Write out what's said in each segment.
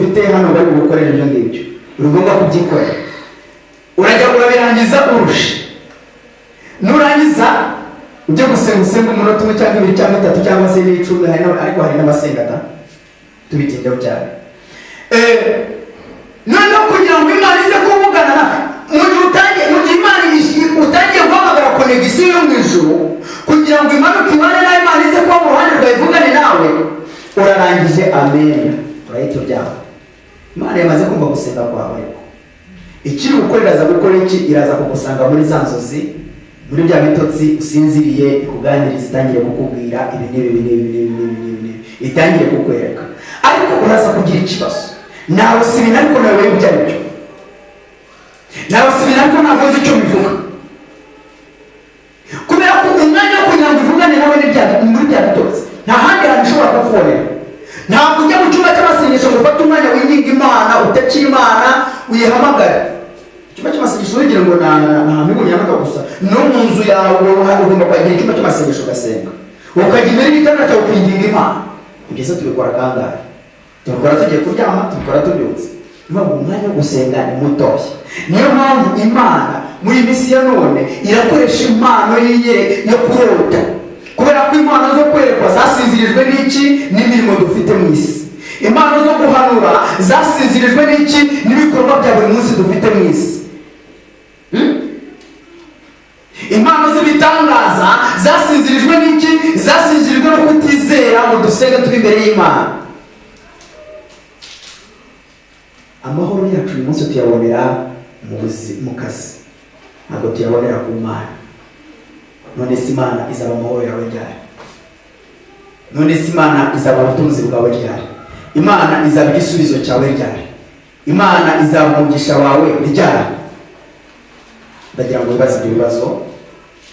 ufite hano bari gukorera ibyo ngibyo uri ngombwa kubyikorera. Urajya urabirangiza urusha, nurangiza ujye gusenga umunota umwe cyangwa ibiri cyangwa itatu cyangwa se n'icumi, ariko hari n'abasenga tubitindeho cyane. Noneho kugira ngo Imana ize kuvugana nawe, mu gihe Imana utangiye guhamagara konegisiyo yo mu ijuru kugira ngo imanuke ibane nawe, Imana ize kuba mu ruhande rwawe ivugane nawe, urarangije amen, urahita uryama. Imana yamaze kumva gusenga kwawe. Ikiri gukorera aza gukora iki? Iraza kugusanga muri za nzozi, muri bya bitotsi usinziriye, ikuganiriza, itangire kukubwira ibi n'ibi, itangire kukwereka. Ariko uraza kugira ikibazo, nawe si ibintu ariko nawe ibyo ari byo, nawe si ibintu ariko ntabwo uzi icyo bivuga, kubera ko umwanya wo kugira ngo ivugane nawe muri bya bitotsi nta handi hantu ushobora kukubonera. Ntabwo ujya mu cyumba cy'amasengesho ngo ufate umwanya winginga Imana, utakira Imana, uyihamagare. Icyumba cy'amasengesho ugira ngo nta mibonano gusa, no mu nzu yawe ugomba kwagira icyumba cy'amasengesho ugasenga, ukajya imbere y'igitanda cyawe ukinginga Imana. Ibyo tubikora kangahe? Tubikora tugiye kuryama, tubikora tubyutse. Niyo umwanya wo gusenga ni mutoya. Niyo mpamvu Imana muri iyi minsi ya none irakoresha impano yo kurota, kubera ko impano zo kwerekwa zasinzirijwe n'iki? N'imirimo dufite mu isi. Impano zo guhanura zasinzirijwe n'iki? N'ibikorwa bya buri munsi dufite mu isi. Impano z'ibitangaza zasinzirijwe n'iki? Zasinzirijwe no kutizera ngo dusenge turi imbere y'Imana. Amahoro yacu uyu munsi tuyabonera mu kazi, ntabwo tuyabonera ku Mana. None si Imana izaba amahoro yawe ryari? None si Imana izaba ubutunzi bwawe ryari? Imana izaba igisubizo cyawe ryari? Imana izaba umugisha wawe ryari? Ndagira ngo wibaze ibyo bibazo.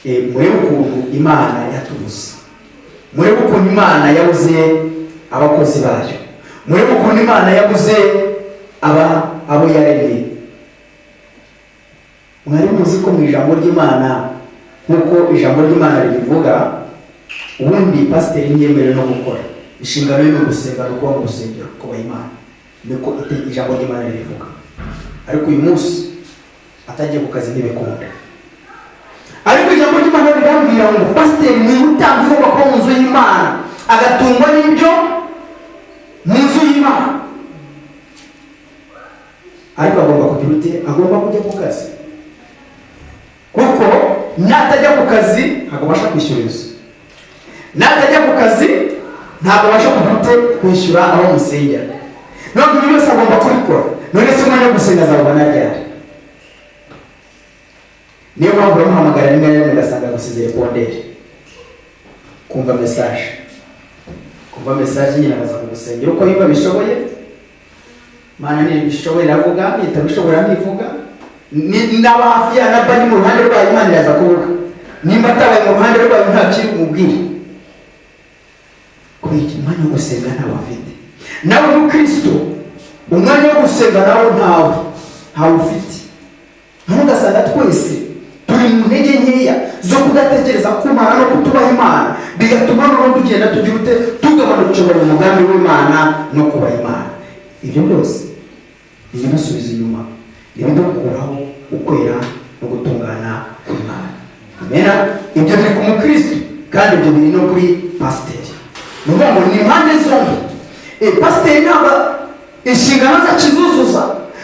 Murebe ukuntu Imana yatubuze, murebe ukuntu Imana yabuze abakozi bayo, murebe ukuntu Imana yabuze abo yaremye. Mwari muzi ko mu ijambo ry'Imana, nk'uko ijambo ry'Imana ribivuga, ubundi pasiteri ntiyemerewe no gukora, inshingano yo gusenga no kuba mu rusengero kubaha Imana, niko ijambo ry'Imana ribivuga. Ariko uyu munsi atagiye ku kazi ntibikunda. Ariko ijambo ry'Imana rirambwira ngo pasiteri ni utanga ugomba kuba mu nzu y'Imana, agatungwa n'ibyo mu nzu y'Imana. Ariko agomba kugira ute? Agomba kujya ku kazi, kuko natajya ku kazi ntabwo abasha kwishyura inzu, natajya ku kazi ntabwo abasha kwishyura aho musengera. None ibyo byose agomba kubikora. None se umwanya wo gusenga azabona ryari? Niyo mpamvu bamuhamagara rimwe na rimwe ugasanga gusize reponderi, kumva mesaje nyine akaza kugusengera uko biba bishoboye. Mana ni bishoboye iravuga, nitabishobora ntivuga. N'aba hafi ya naba ni mu ruhande rwayo, Imana iraza kuvuga. Nimba atabaye mu ruhande rwayo nta kiri umubwire. Kubera iki? Umwanya wo gusenga ntawe afite. Nawe mukristo, umwanya wo gusenga nawe ntawe ufite. Ntugasanga twese turi mu ntege nkeya zo kudatekereza ku Mana no kutubaha Imana, bigatuma n'ubundi tugenda tugira tugabanukira mu mugambi w'Imana no kubaha Imana. Ibyo byose bimusubiza inyuma, ibidukuraho ukwera no gutungana kw'Imana. Amena. Ibyo biri ku mukristo kandi ibyo biri no kuri pasiteri. Ni ukuvuga ngo ni impande zombi. Pasiteri ntabwo inshingano ze akizuzuza,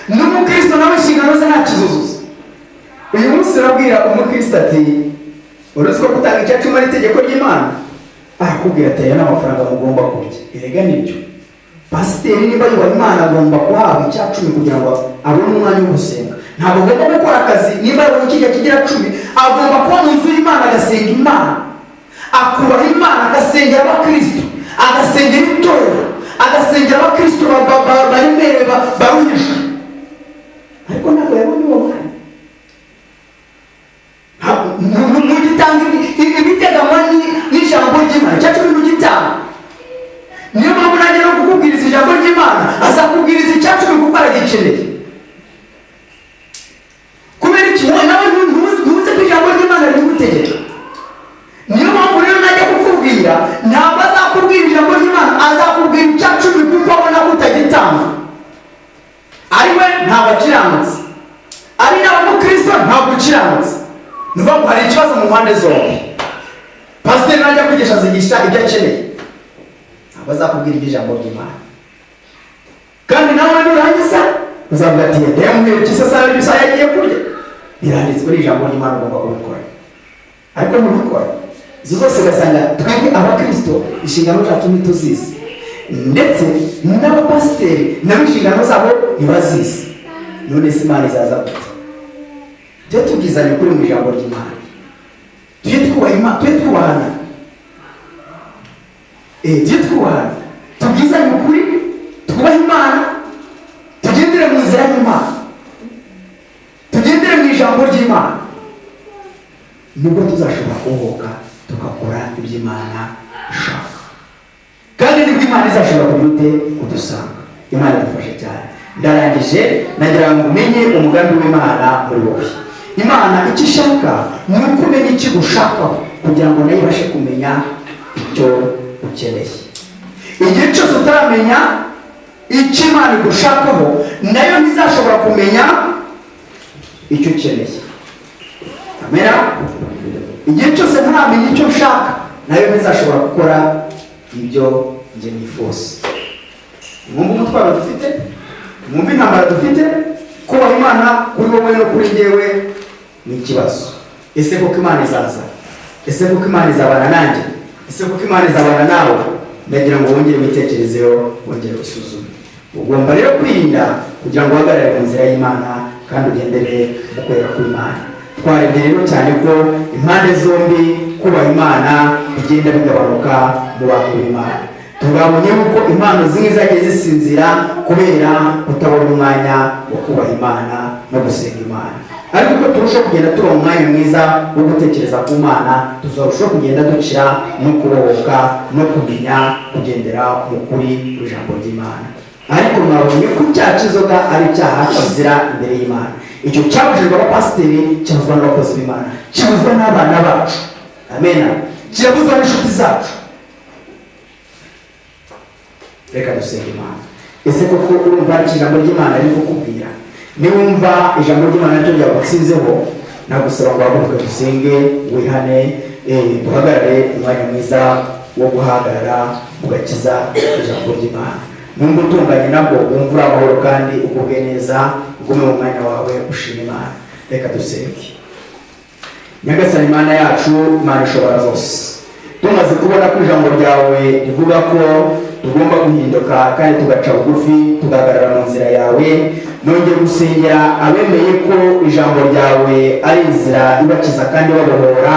n'umukristo nawe inshingano ze ntakizuzuza. Uyu munsi urabwira umukristo ati uruzi ko gutanga icyacumi ari itegeko ry'Imana, arakubwira ati aya ni amafaranga mugomba kurya. Erega nibyo. Pasiteri niba yubaha Imana agomba kuhabwa icyacumi kugira ngo abone umwanya wo gusenga. Ntabwo agomba gukora akazi niba yabonye ikijya kigira 10, agomba kuba mu nzu y'Imana agasenga Imana, akubaha Imana, agasengera abakristo, agasengera itorero, agasengera abakristo baremerewe baruhijwe. Ariko ntabwo yabonye uwo mwanya. Mugitanga ibiteganywa n'ijambo ry'Imana, icyacumi mugitanga. Niyo mpamvu nanjye no kukubwiriza ijambo ry'Imana azakubwiriza icyacumi kuko aragikeneye. Kubera iki? Nawe ntuze ko ijambo ry'Imana rigutegeka. Niyo mpamvu rero najya kukubwira, ntabwo azakubwira ijambo ry'Imana, azakubwira icyacumi kuko abona ko utagitanga. ariwe ntabwo akiranutse, ari nawe mukristo ntabwo ukiranutse. Ni ukuvuga ngo hari ikibazo mu mpande zombi. Pasiteri najya kwigisha azigisha ibyo akeneye, ntabwo azakubwira iby'ijambo ry'Imana. Kandi nawe nurangiza uzavuga ati yamuhera ikisa saa y'ibisa yagiye kurya, biranditswe muri ijambo ry'Imana ugomba kubikora. Ariko mubikora izo zose ugasanga twebwe abakristo inshingano zacu ntituzizi, ndetse n'abapasiteri nabo inshingano zabo ntibazizi. None se Imana izaza gute? Tujye tubwizanya ukuri mu ijambo ry'Imana, tujye twubahana, tujye twubahana, tujye twubahana, tubwizanye ukuri, twubahe Imana, tugendere mu nzira y'Imana, tugendere mu ijambo ry'Imana. Nubwo tuzashobora kubohoka tugakora ibyo Imana ishaka, kandi nibwo Imana izashobora kudusanga. Imana idufashe cyane. Ndarangije, nagira ngo umenye umugambi w'Imana muri wowe. Imana icyo ishaka ni uko umenya icyo gushakaho, kugira ngo nayo ibashe kumenya icyo ukeneye. Igihe cyose utaramenya icyo Imana igushakaho, nayo ntizashobora kumenya icyo ukeneye. Amena. Igihe cyose ntaramenya icyo ushaka, nayo ntizashobora gukora ibyo njye nifuza. Mwumva umutwaro dufite, mwumva intambara dufite. Kubaha Imana kuri wowe no kuri njyewe ni ikibazo. Ese koko Imana izaza? Ese koko Imana izabana nanjye? Ese koko Imana izabana nawe? Ndagira ngo wongere witekerezeho, wongere usuzume. Ugomba rero kwirinda kugira ngo uhagarare mu nzira y'Imana kandi ugendere mu kwera kw'Imana. Twarebye rero cyane ko impande zombi kubaha Imana bigenda bigabanuka mu bantu b'Imana. Tugabonye uko impano zimwe zagiye zisinzira kubera kutabona umwanya wo kubaha Imana no gusenga Imana. Ariko uko turushaho kugenda tuba mu mwanya mwiza wo gutekereza ku Mana, tuzarushaho kugenda dukira no kubohoka no kumenya kugendera mu kuri kw'ijambo ry'Imana. Ariko mwabonye ko icyaha cy'inzoga ari icyaha kizira imbere y'Imana. Icyo cyabujijwe abapasiteri, cyabuzwa n'abakozi b'Imana, cyabuzwa n'abana bacu. Amena. Cyabuzwa n'inshuti zacu. Reka dusenge Imana. Ese koko urumva ijambo ry'Imana riri kukubwira? Niwumva ijambo ry'Imana ryo ryagutsinzeho, nagusaba ngo wahaguruke dusenge, wihane, duhagarare umwanya mwiza wo guhagarara ugakiza ijambo ry'Imana. Numva utunganye nabwo, wumva uri amahoro kandi ugubwe neza, ugume mu mwanya wawe ushima Imana. Reka dusenge. Nyagasani Imana yacu, Imana ishobora zose, tumaze kubona ko ijambo ryawe rivuga ko tugomba guhinduka kandi tugaca bugufi tugahagarara mu nzira yawe, nongeye gusengera abemeye ko ijambo ryawe ari inzira ibakiza kandi babohora.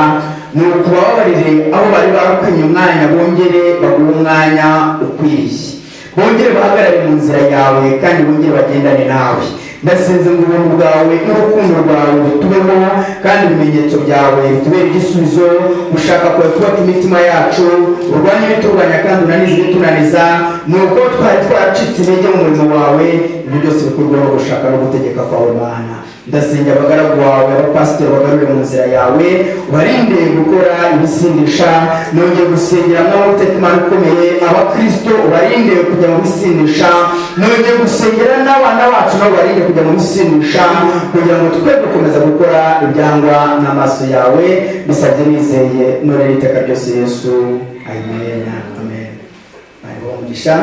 Nuko bababarire aho bari barakwimye umwanya, bongere baguhe umwanya ukwiriye, bongere bahagarare mu nzira yawe kandi bongere bagendane nawe. Ndasenze ngo ubuntu bwawe n'urukundo rwawe butubeho, kandi ibimenyetso byawe bitubere igisubizo. Gushaka kwawe kubaka imitima yacu, urwanya ibiturwanya kandi unanize ibitunaniza. Nuko twari twaracitse intege mu murimo wawe, ibyo byose bikorwaho gushaka no gutegeka kwawe Mana. Ndasengera abagaragu bawe, abapasiteri bagarure mu nzira yawe, ubarinde gukora ibisindisha. Nongeye gusengera mw'amateka Imana ukomeye abakristo, ubarinde kujya mu bisindisha. Nongeye gusengera n'abana bacu nabo ubarinde kujya mu bisindisha, kugira ngo twe gukomeza gukora ibyangwa n'amaso yawe. Bisabye nizeye none iteka ryose Yesu. Amen. Amen. Umugisha.